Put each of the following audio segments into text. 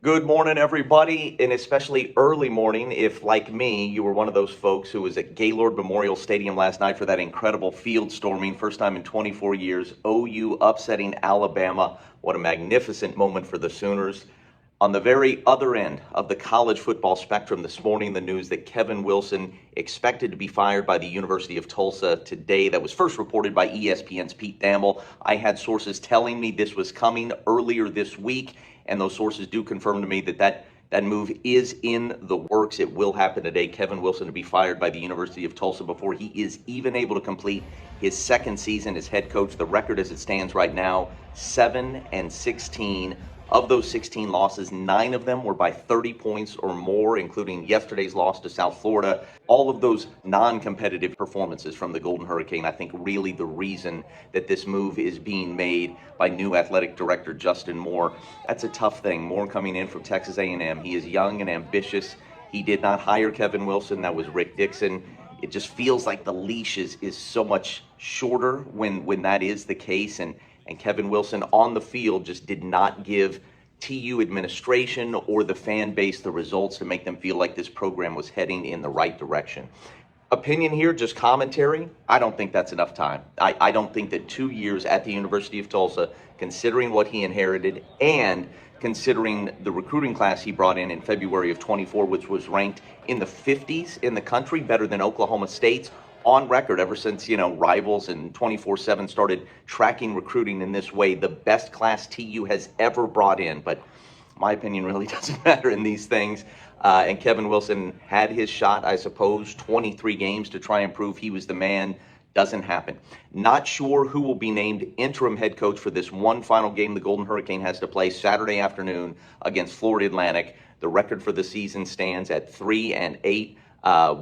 Good morning, everybody, and especially early morning if, like me, you were one of those folks who was at Gaylord Memorial Stadium last night for that incredible field storming, first time in 24 years, OU upsetting Alabama. What a magnificent moment for the Sooners. On the very other end of the college football spectrum this morning, the news that Kevin Wilson expected to be fired by the University of Tulsa today. That was first reported by ESPN's Pete Thamel. I had sources telling me this was coming earlier this week, and those sources do confirm to me that move is in the works. It will happen today. Kevin Wilson to be fired by the University of Tulsa before he is even able to complete his second season as head coach. The record as it stands right now, 7-16. Of those 16 losses, 9 of them were by 30 points or more, including yesterday's loss to South Florida. All of those non-competitive performances from the Golden Hurricane, I think, really the reason that this move is being made by new athletic director Justin Moore. That's a tough thing. Moore coming in from Texas A&M. He is young and ambitious. He did not hire Kevin Wilson. That was Rick Dixon. It just feels like the leash is so much shorter when that is the case. And Kevin Wilson on the field just did not give TU administration or the fan base the results to make them feel like this program was heading in the right direction. Opinion here, just commentary. I don't think that's enough time. I don't think that 2 years at the University of Tulsa, considering what he inherited and considering the recruiting class he brought in February of 24, which was ranked in the 50s in the country, better than Oklahoma State's, on record ever since, Rivals and 24/7 started tracking recruiting in this way, the best class TU has ever brought in. But my opinion really doesn't matter in these things. And Kevin Wilson had his shot, I suppose, 23 games to try and prove he was the man. Doesn't happen. Not sure who will be named interim head coach for this one final game the Golden Hurricane has to play Saturday afternoon against Florida Atlantic. The record for the season stands at 3-8.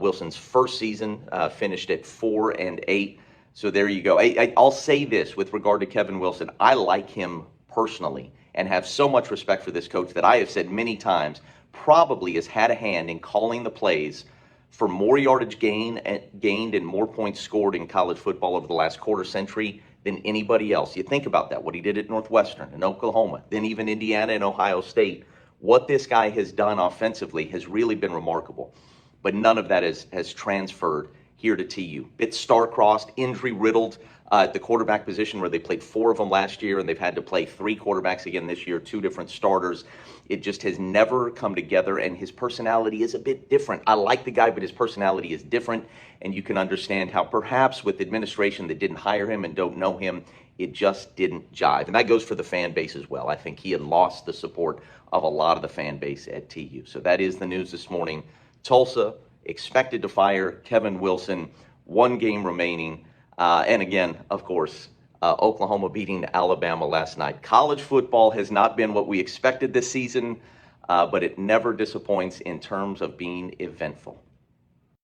Wilson's first season finished at 4-8. So there you go. I'll say this with regard to Kevin Wilson. I like him personally and have so much respect for this coach that I have said many times probably has had a hand in calling the plays for more yardage gained and more points scored in college football over the last quarter century than anybody else. You think about that, what he did at Northwestern and Oklahoma, then even Indiana and Ohio State. What this guy has done offensively has really been remarkable. But none of that has transferred here to TU. It's star-crossed, injury-riddled at the quarterback position where they played 4 of them last year and they've had to play 3 quarterbacks again this year, 2 different starters. It just has never come together, and his personality is a bit different. I like the guy, but his personality is different, and you can understand how perhaps with administration that didn't hire him and don't know him, it just didn't jive. And that goes for the fan base as well. I think he had lost the support of a lot of the fan base at TU. So that is the news this morning. Tulsa expected to fire Kevin Wilson, 1 game remaining. And again, of course, Oklahoma beating Alabama last night. College football has not been what we expected this season, but it never disappoints in terms of being eventful.